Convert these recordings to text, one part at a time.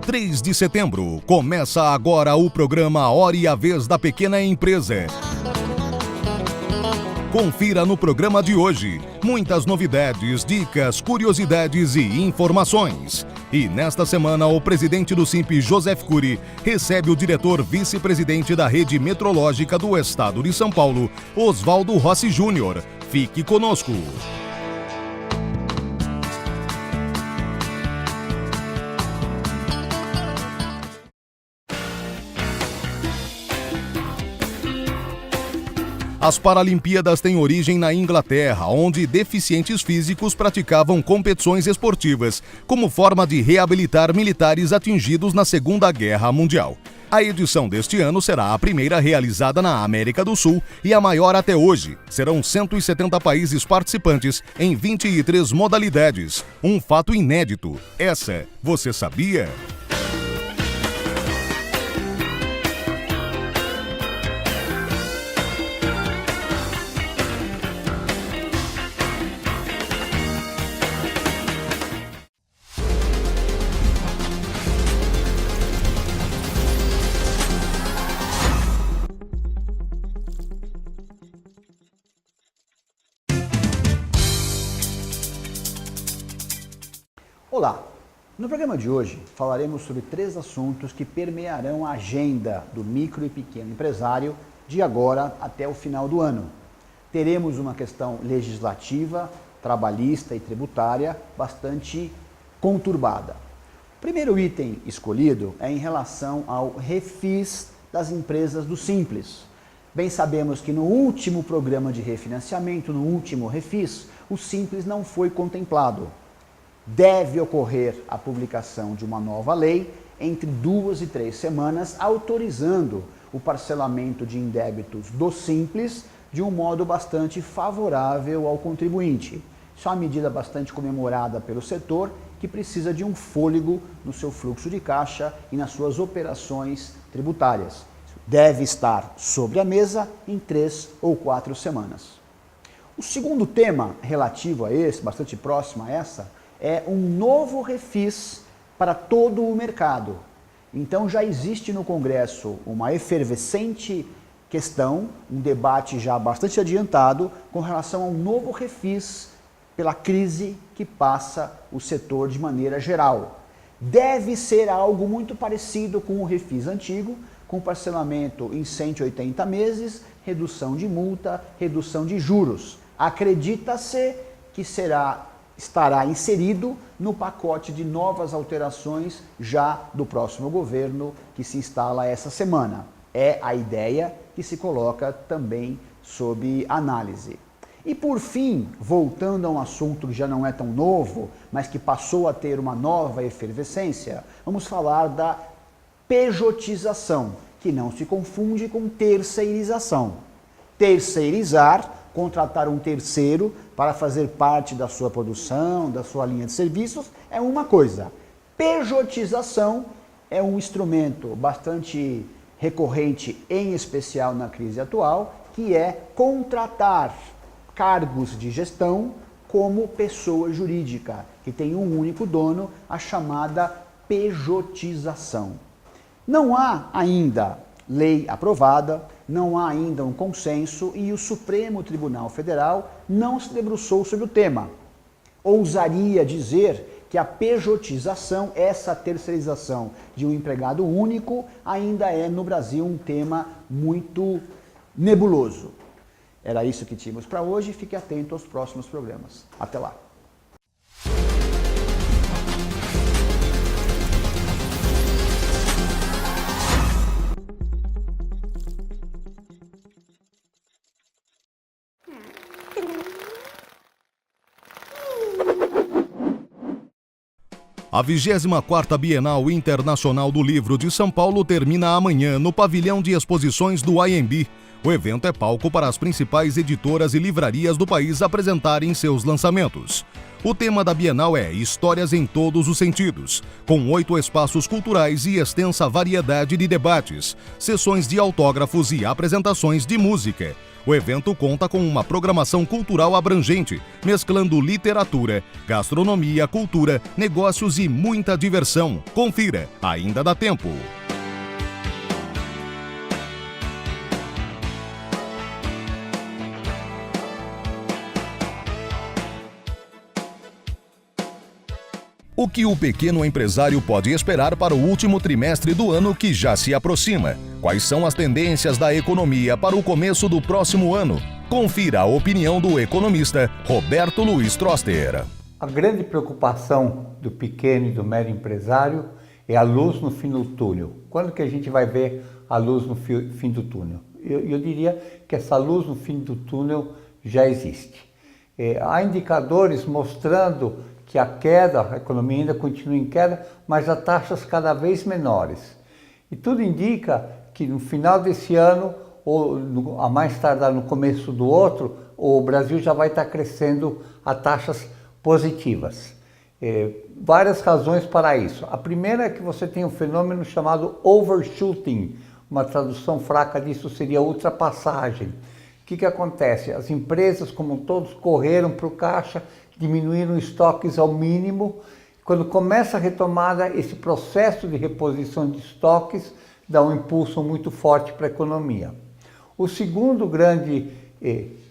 3 de setembro. Começa agora o programa Hora e a Vez da Pequena Empresa. Confira no programa de hoje muitas novidades, dicas, curiosidades e informações. E nesta semana, o presidente do Simp, Joseph Cury, recebe o diretor vice-presidente da Rede Metrológica do Estado de São Paulo, Oswaldo Rossi Júnior. Fique conosco. As Paralimpíadas têm origem na Inglaterra, onde deficientes físicos praticavam competições esportivas, como forma de reabilitar militares atingidos na Segunda Guerra Mundial. A edição deste ano será a primeira realizada na América do Sul e a maior até hoje. Serão 170 países participantes em 23 modalidades. Um fato inédito. Essa, você sabia? Olá! No programa de hoje falaremos sobre 3 assuntos que permearão a agenda do micro e pequeno empresário de agora até o final do ano. Teremos uma questão legislativa, trabalhista e tributária bastante conturbada. O primeiro item escolhido é em relação ao refis das empresas do Simples. Bem sabemos que no último programa de refinanciamento, no último refis, o Simples não foi contemplado. Deve ocorrer a publicação de uma nova lei entre 2 e 3 semanas, autorizando o parcelamento de indébitos do Simples de um modo bastante favorável ao contribuinte. Isso é uma medida bastante comemorada pelo setor, que precisa de um fôlego no seu fluxo de caixa e nas suas operações tributárias. Deve estar sobre a mesa em 3 ou 4 semanas. O segundo tema relativo a esse, bastante próximo a essa, é um novo refis para todo o mercado. Então já existe no Congresso uma efervescente questão, um debate já bastante adiantado com relação a um novo refis pela crise que passa o setor de maneira geral. Deve ser algo muito parecido com o refis antigo, com parcelamento em 180 meses, redução de multa, redução de juros. Acredita-se que estará inserido no pacote de novas alterações já do próximo governo que se instala essa semana. É a ideia que se coloca também sob análise. E por fim, voltando a um assunto que já não é tão novo, mas que passou a ter uma nova efervescência, vamos falar da pejotização, que não se confunde com terceirização. Terceirizar, contratar um terceiro para fazer parte da sua produção, da sua linha de serviços, é uma coisa. Pejotização é um instrumento bastante recorrente, em especial na crise atual, que é contratar cargos de gestão como pessoa jurídica, que tem um único dono, a chamada pejotização. Não há ainda lei aprovada, não há ainda um consenso e o Supremo Tribunal Federal não se debruçou sobre o tema. Ousaria dizer que a pejotização, essa terceirização de um empregado único, ainda é no Brasil um tema muito nebuloso. Era isso que tínhamos para hoje, fique atento aos próximos programas. Até lá! A 24ª Bienal Internacional do Livro de São Paulo termina amanhã no pavilhão de exposições do IMB. O evento é palco para as principais editoras e livrarias do país apresentarem seus lançamentos. O tema da Bienal é Histórias em Todos os Sentidos, com 8 espaços culturais e extensa variedade de debates, sessões de autógrafos e apresentações de música. O evento conta com uma programação cultural abrangente, mesclando literatura, gastronomia, cultura, negócios e muita diversão. Confira, ainda dá tempo. O que o pequeno empresário pode esperar para o último trimestre do ano que já se aproxima? Quais são as tendências da economia para o começo do próximo ano? Confira a opinião do economista Roberto Luiz Troster. A grande preocupação do pequeno e do médio empresário é a luz no fim do túnel. Quando que a gente vai ver a luz no fim do túnel? Eu diria que essa luz no fim do túnel já existe. Há indicadores mostrando que a economia ainda continua em queda, mas a taxas cada vez menores. E tudo indica que no final desse ano, ou a mais tardar no começo do outro, o Brasil já vai estar crescendo a taxas positivas. Várias razões para isso. A primeira é que você tem um fenômeno chamado overshooting. Uma tradução fraca disso seria ultrapassagem. O que acontece? As empresas, como todos, correram para o caixa, diminuíram estoques ao mínimo. Quando começa a retomada, esse processo de reposição de estoques dá um impulso muito forte para a economia. O segundo grande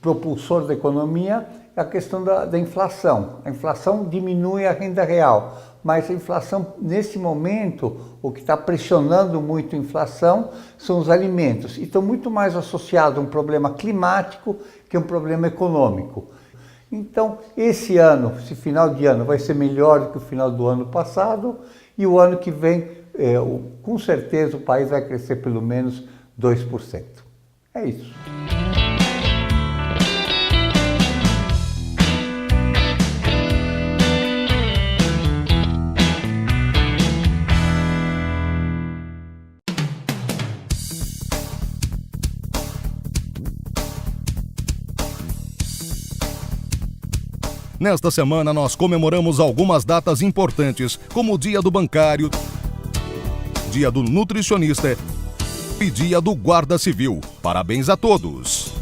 propulsor da economia é a questão da inflação. A inflação diminui a renda real, mas a inflação, nesse momento, o que está pressionando muito a inflação são os alimentos. E estão muito mais associados a um problema climático que a um problema econômico. Então, esse ano, esse final de ano, vai ser melhor do que o final do ano passado, e o ano que vem, com certeza, o país vai crescer pelo menos 2%. É isso. Nesta semana, nós comemoramos algumas datas importantes, como o Dia do Bancário, Dia do Nutricionista e Dia do Guarda Civil. Parabéns a todos!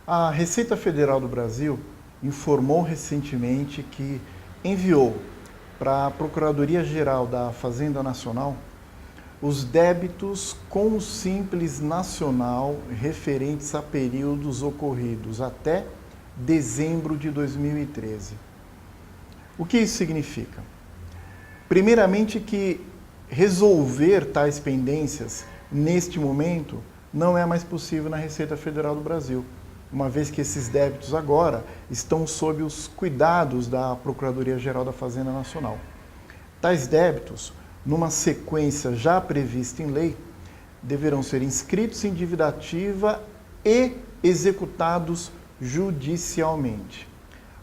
A Receita Federal do Brasil informou recentemente que enviou para a Procuradoria-Geral da Fazenda Nacional os débitos com o Simples Nacional referentes a períodos ocorridos até dezembro de 2013. O que isso significa? Primeiramente que resolver tais pendências neste momento não é mais possível na Receita Federal do Brasil, uma vez que esses débitos agora estão sob os cuidados da Procuradoria-Geral da Fazenda Nacional. Tais débitos, numa sequência já prevista em lei, deverão ser inscritos em dívida ativa e executados judicialmente.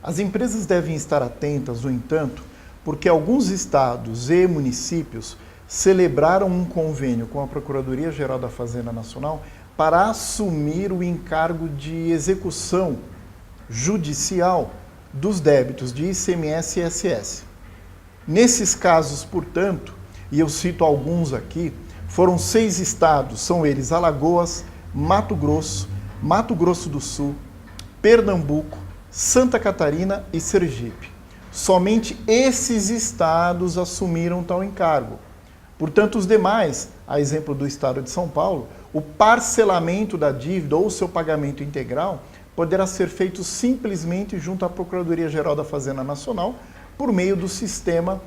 As empresas devem estar atentas, no entanto, porque alguns estados e municípios celebraram um convênio com a Procuradoria-Geral da Fazenda Nacional para assumir o encargo de execução judicial dos débitos de ICMS e ISS. Nesses casos, portanto, e eu cito alguns aqui, foram 6 estados, são eles Alagoas, Mato Grosso do Sul, Pernambuco, Santa Catarina e Sergipe. Somente esses estados assumiram tal encargo. Portanto, os demais, a exemplo do estado de São Paulo, o parcelamento da dívida ou seu pagamento integral poderá ser feito simplesmente junto à Procuradoria-Geral da Fazenda Nacional por meio do sistema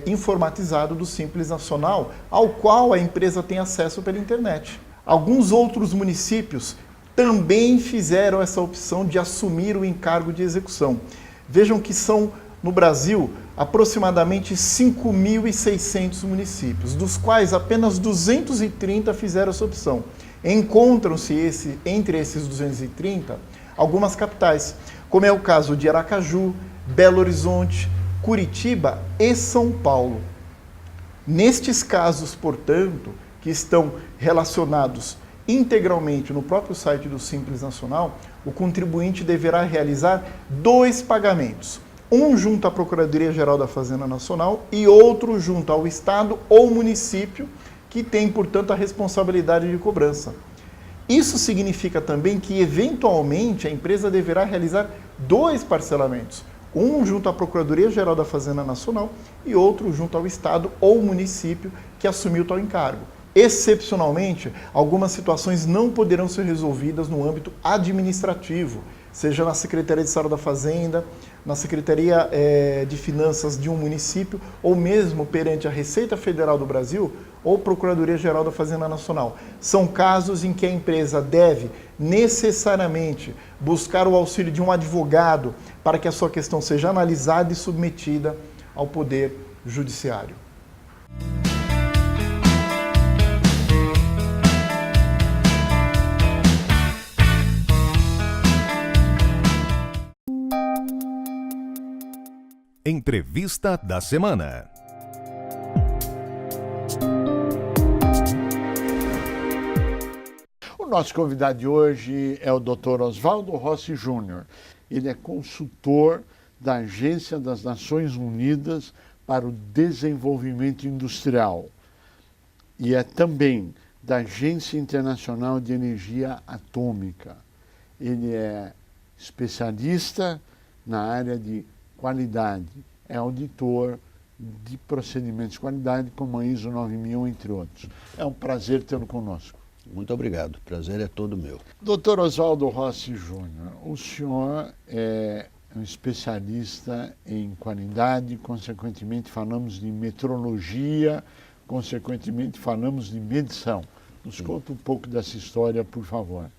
informatizado do Simples Nacional, ao qual a empresa tem acesso pela internet. Alguns outros municípios também fizeram essa opção de assumir o encargo de execução. Vejam que são, no Brasil, aproximadamente 5.600 municípios, dos quais apenas 230 fizeram essa opção. Encontram-se entre esses 230 algumas capitais, como é o caso de Aracaju, Belo Horizonte, Curitiba e São Paulo. Nestes casos, portanto, que estão relacionados integralmente no próprio site do Simples Nacional, o contribuinte deverá realizar 2 pagamentos. Um junto à Procuradoria-Geral da Fazenda Nacional e outro junto ao Estado ou município, que tem, portanto, a responsabilidade de cobrança. Isso significa também que, eventualmente, a empresa deverá realizar 2 parcelamentos. Um junto à Procuradoria-Geral da Fazenda Nacional e outro junto ao Estado ou município que assumiu tal encargo. Excepcionalmente, algumas situações não poderão ser resolvidas no âmbito administrativo, seja na Secretaria de Estado da Fazenda, na Secretaria de Finanças de um município, ou mesmo perante a Receita Federal do Brasil ou Procuradoria-Geral da Fazenda Nacional. São casos em que a empresa deve necessariamente buscar o auxílio de um advogado para que a sua questão seja analisada e submetida ao Poder Judiciário. Entrevista da semana. O nosso convidado de hoje é o Dr. Oswaldo Rossi Júnior. Ele é consultor da Agência das Nações Unidas para o Desenvolvimento Industrial e é também da Agência Internacional de Energia Atômica. Ele é especialista na área de qualidade, é auditor de procedimentos de qualidade como a ISO 9000, entre outros. É um prazer tê-lo conosco. Muito obrigado, o prazer é todo meu. Dr. Oswaldo Rossi Júnior, o senhor é um especialista em qualidade, consequentemente falamos de metrologia, consequentemente falamos de medição. Nos conta um pouco dessa história, por favor.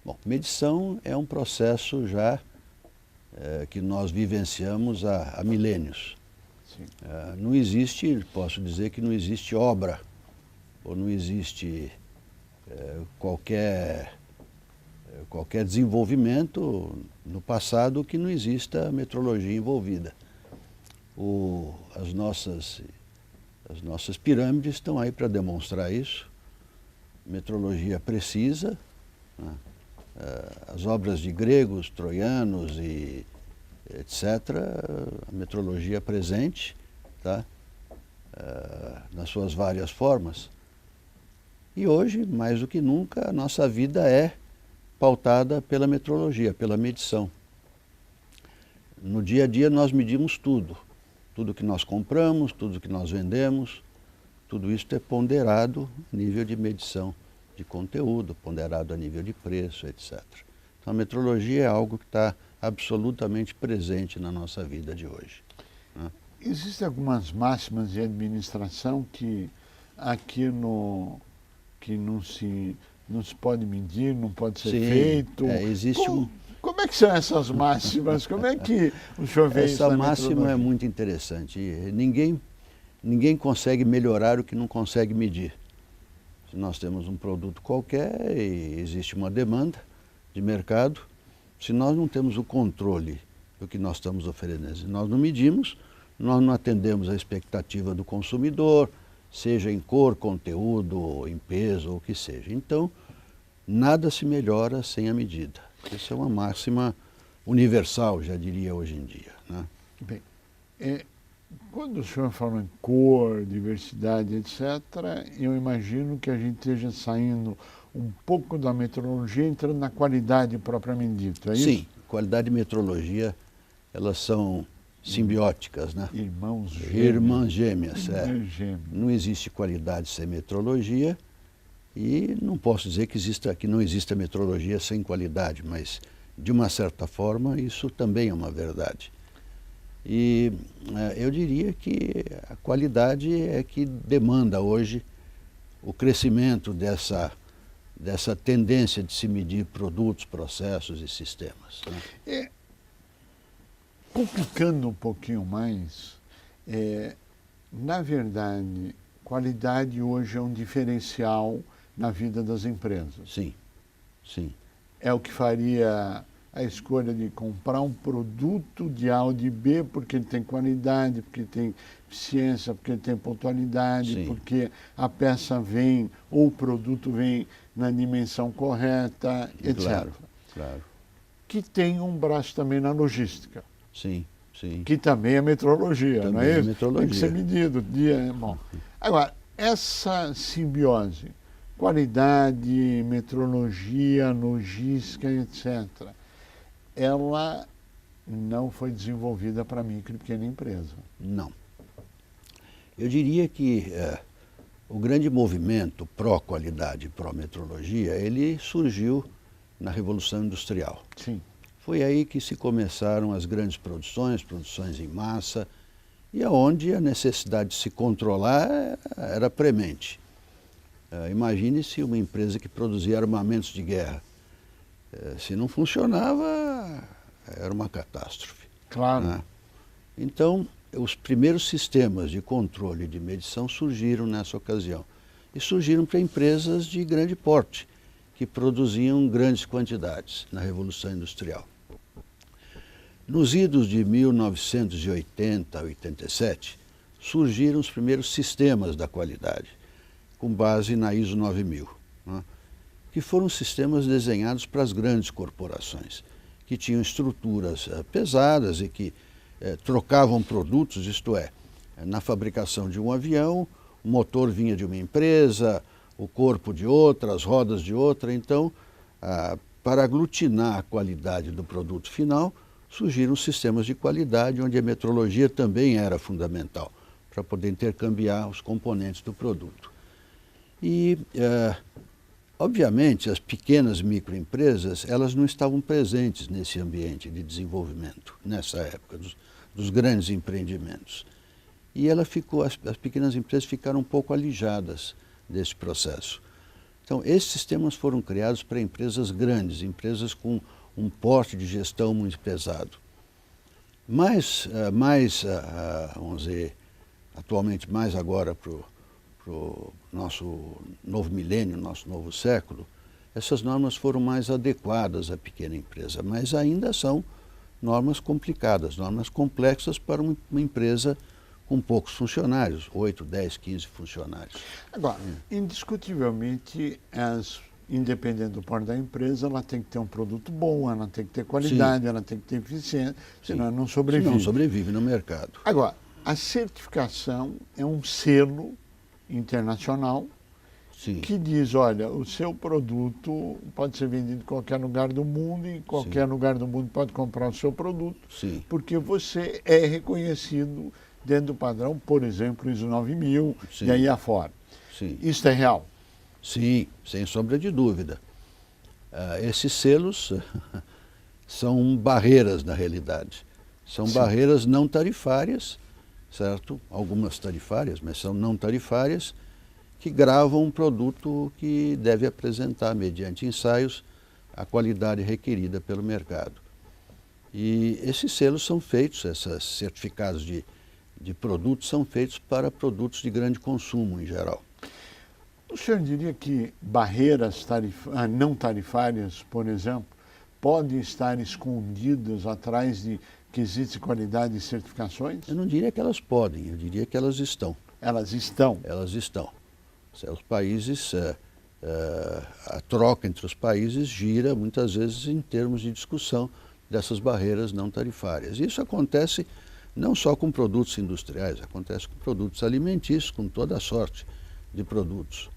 Bom, medição é um processo já que nós vivenciamos há milênios. Não existe, posso dizer que não existe obra, ou não existe qualquer desenvolvimento no passado que não exista metrologia envolvida. As nossas pirâmides estão aí para demonstrar isso. Metrologia precisa, né? As obras de gregos, troianos e etc., a metrologia presente, tá? Nas suas várias formas. E hoje, mais do que nunca, a nossa vida é pautada pela metrologia, pela medição. No dia a dia nós medimos tudo que nós compramos, tudo que nós vendemos, tudo isso é ponderado a nível de medição de conteúdo, ponderado a nível de preço, etc. Então a metrologia é algo que está absolutamente presente na nossa vida de hoje, né? Existem algumas máximas de administração que aqui que não se pode medir, não pode ser feito. Existe como é que são essas máximas? Como é que o senhor vê isso? Essa máxima é muito interessante. Ninguém consegue melhorar o que não consegue medir. Se nós temos um produto qualquer e existe uma demanda de mercado, se nós não temos o controle do que nós estamos oferecendo, se nós não medimos, nós não atendemos a expectativa do consumidor, seja em cor, conteúdo, em peso ou o que seja. Então, nada se melhora sem a medida. Essa é uma máxima universal, já diria hoje em dia, né? Bem, quando o senhor fala em cor, diversidade, etc., eu imagino que a gente esteja saindo um pouco da metrologia, entrando na qualidade propriamente dita, é isso? Sim, qualidade e metrologia, elas são simbióticas, né? Irmãs gêmeas. Não existe qualidade sem metrologia e não posso dizer que não exista metrologia sem qualidade, mas de uma certa forma isso também é uma verdade. E eu diria que a qualidade é que demanda hoje o crescimento dessa tendência de se medir produtos, processos e sistemas, né? Complicando um pouquinho mais, na verdade, qualidade hoje é um diferencial na vida das empresas. Sim, sim. É o que faria a escolha de comprar um produto de A ou de B porque ele tem qualidade, porque ele tem eficiência, porque ele tem pontualidade, Sim. porque a peça vem ou o produto vem na dimensão correta, etc. Claro, claro. Que tem um braço também na logística, Sim, sim. que também é metrologia, não Também é é isso? metrologia. Tem que ser medido. Bom. Agora, essa simbiose, qualidade, metrologia, logística, etc., ela não foi desenvolvida para micro e pequena empresa. Não. Eu diria que o grande movimento pró-qualidade, pró-metrologia, ele surgiu na Revolução Industrial. Sim. Foi aí que se começaram as grandes produções, produções em massa, e aonde a necessidade de se controlar era premente. Imagine-se uma empresa que produzia armamentos de guerra. Se não funcionava, era uma catástrofe. Claro. Né? Então, os primeiros sistemas de controle e de medição surgiram nessa ocasião. E surgiram para empresas de grande porte, que produziam grandes quantidades na Revolução Industrial. Nos idos de 1980 a 87, surgiram os primeiros sistemas da qualidade, com base na ISO 9000, né? Que foram sistemas desenhados para as grandes corporações, que tinham estruturas pesadas e que trocavam produtos, isto é, na fabricação de um avião, o motor vinha de uma empresa, o corpo de outra, as rodas de outra. Então, para aglutinar a qualidade do produto final, surgiram sistemas de qualidade onde a metrologia também era fundamental, para poder intercambiar os componentes do produto. E, obviamente, as pequenas microempresas, elas não estavam presentes nesse ambiente de desenvolvimento, nessa época, dos grandes empreendimentos. E as pequenas empresas ficaram um pouco alijadas desse processo. Então, esses sistemas foram criados para empresas grandes, empresas com um porte de gestão muito pesado. Mas, vamos dizer, atualmente mais agora para o nosso novo milênio, nosso novo século, essas normas foram mais adequadas à pequena empresa, mas ainda são normas complicadas, normas complexas para uma empresa com poucos funcionários, 8, 10, 15 funcionários. Agora, indiscutivelmente, independente do porte da empresa, ela tem que ter um produto bom, ela tem que ter qualidade, ela tem que ter eficiência, senão ela não sobrevive. Senão sobrevive no mercado. Agora, a certificação é um selo internacional Sim. que diz, olha, o seu produto pode ser vendido em qualquer lugar do mundo e em qualquer lugar do mundo pode comprar o seu produto, Sim. porque você é reconhecido dentro do padrão, por exemplo, ISO 9000 Sim. e aí afora. Sim. Isso é real? Sim, sem sombra de dúvida. Esses selos são barreiras, na realidade. São Sim. barreiras não tarifárias, certo? Algumas tarifárias, mas são não tarifárias, que gravam um produto que deve apresentar, mediante ensaios, a qualidade requerida pelo mercado. E esses selos são feitos, esses certificados de produtos são feitos para produtos de grande consumo em geral. O senhor diria que barreiras não tarifárias, por exemplo, podem estar escondidas atrás de quesitos de qualidade e certificações? Eu não diria que elas podem, eu diria que elas estão. Elas estão? Elas estão. Os países, a troca entre os países gira muitas vezes em termos de discussão dessas barreiras não tarifárias. Isso acontece não só com produtos industriais, acontece com produtos alimentícios, com toda a sorte de produtos.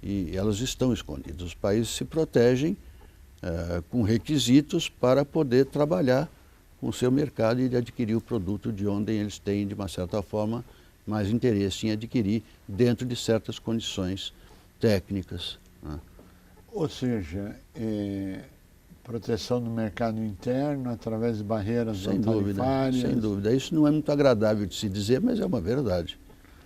E elas estão escondidas. Os países se protegem com requisitos para poder trabalhar com o seu mercado e adquirir o produto de onde eles têm, de uma certa forma, mais interesse em adquirir dentro de certas condições técnicas. Né? Ou seja, proteção do mercado interno através de barreiras não tarifárias. Sem dúvida. Isso não é muito agradável de se dizer, mas é uma verdade.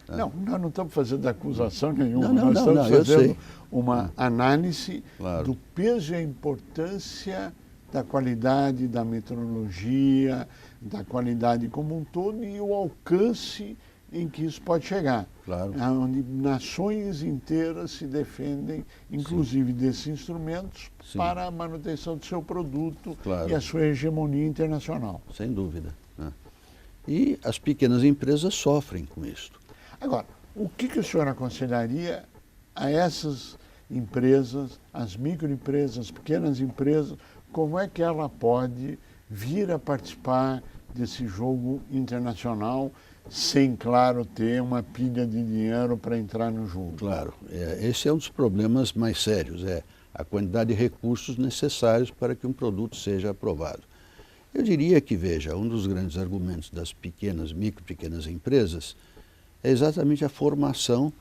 Né? Não, nós não estamos fazendo acusação nenhuma, Não, nós estamos fazendo eu uma análise claro. do peso e a importância da qualidade, da metrologia, da qualidade como um todo e o alcance em que isso pode chegar. Claro. Onde nações inteiras se defendem, inclusive desses instrumentos, Sim. para a manutenção do seu produto Claro. e a sua hegemonia internacional. Sem dúvida, né? E as pequenas empresas sofrem com isso. Agora, o que o senhor aconselharia a essas empresas, as microempresas, as pequenas empresas, como é que ela pode vir a participar desse jogo internacional sem, claro, ter uma pilha de dinheiro para entrar no jogo? Claro, esse é um dos problemas mais sérios, é a quantidade de recursos necessários para que um produto seja aprovado. Eu diria que, veja, um dos grandes argumentos das pequenas empresas é exatamente a formação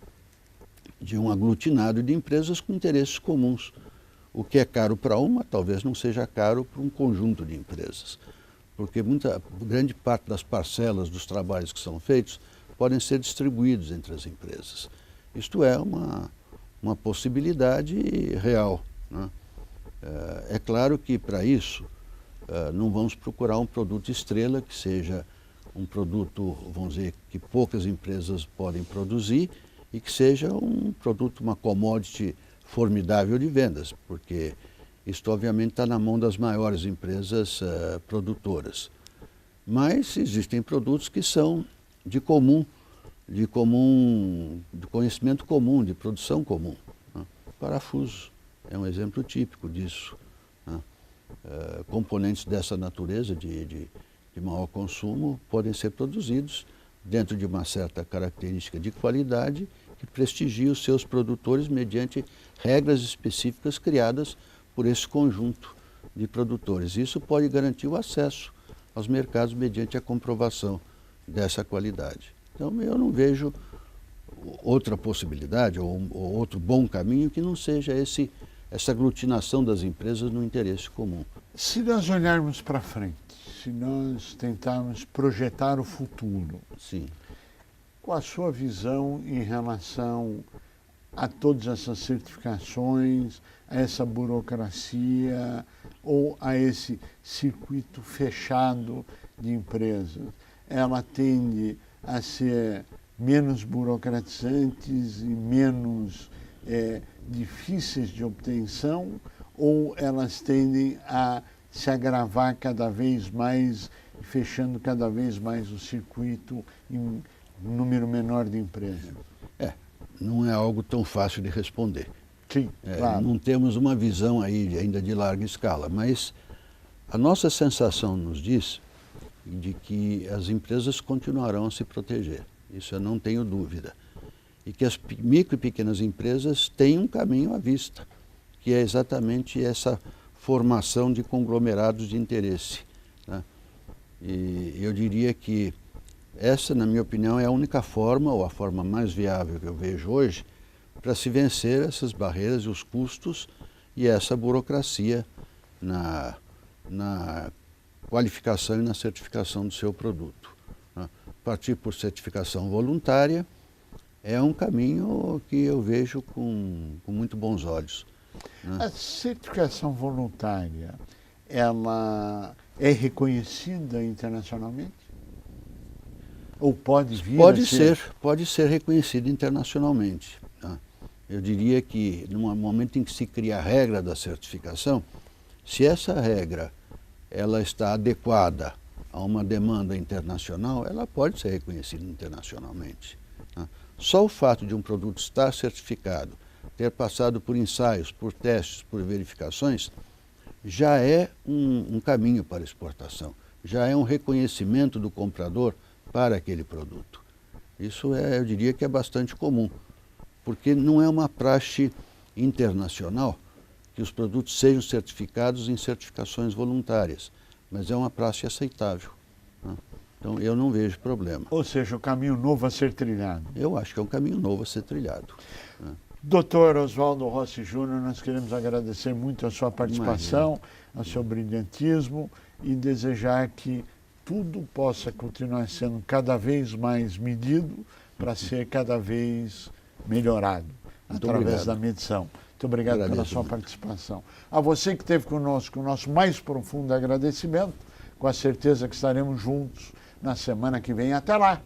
de um aglutinado de empresas com interesses comuns. O que é caro para uma, talvez não seja caro para um conjunto de empresas, porque grande parte das parcelas dos trabalhos que são feitos podem ser distribuídos entre as empresas. Isto é uma possibilidade real, né? É claro que, para isso, não vamos procurar um produto estrela que seja um produto, vamos dizer, que poucas empresas podem produzir e que seja um produto, uma commodity formidável de vendas, porque isto obviamente está na mão das maiores empresas produtoras. Mas existem produtos que são de conhecimento comum, de produção comum, né? Parafuso é um exemplo típico disso, né? Componentes dessa natureza de maior consumo podem ser produzidos dentro de uma certa característica de qualidade que prestigia os seus produtores mediante regras específicas criadas por esse conjunto de produtores. Isso pode garantir o acesso aos mercados mediante a comprovação dessa qualidade. Então, eu não vejo outra possibilidade ou outro bom caminho que não seja essa aglutinação das empresas no interesse comum. Se nós olharmos para frente, se nós tentarmos projetar o futuro, Sim. qual a sua visão em relação a todas essas certificações, a essa burocracia ou a esse circuito fechado de empresas? Ela tende a ser menos burocratizantes e menos difíceis de obtenção, ou elas tendem a se agravar cada vez mais, fechando cada vez mais o circuito em um número menor de empresas? Não é algo tão fácil de responder. Sim, claro. Não temos uma visão aí ainda de larga escala, mas a nossa sensação nos diz de que as empresas continuarão a se proteger. Isso eu não tenho dúvida. E que as micro e pequenas empresas têm um caminho à vista, que é exatamente essa formação de conglomerados de interesse, né? E eu diria que essa, na minha opinião, é a única forma, ou a forma mais viável que eu vejo hoje, para se vencer essas barreiras e os custos e essa burocracia na qualificação e na certificação do seu produto, né? Partir por certificação voluntária é um caminho que eu vejo com muito bons olhos, né? A certificação voluntária, ela é reconhecida internacionalmente? Ou pode vir Pode ser reconhecida internacionalmente, né? Eu diria que no momento em que se cria a regra da certificação, se essa regra ela está adequada a uma demanda internacional, ela pode ser reconhecida internacionalmente, né? Só o fato de um produto estar certificado, ter passado por ensaios, por testes, por verificações, já é um caminho para exportação, já é um reconhecimento do comprador para aquele produto. Isso eu diria que é bastante comum, porque não é uma praxe internacional que os produtos sejam certificados em certificações voluntárias, mas é uma praxe aceitável, né? Então eu não vejo problema. Ou seja, o caminho novo a ser trilhado. Eu acho que é um caminho novo a ser trilhado, né? Dr. Oswaldo Rossi Júnior, nós queremos agradecer muito a sua participação, ao seu brilhantismo e desejar que tudo possa continuar sendo cada vez mais medido para ser cada vez melhorado através da medição. Muito obrigado pela sua participação. A você que esteve conosco, o nosso mais profundo agradecimento, com a certeza que estaremos juntos na semana que vem. Até lá!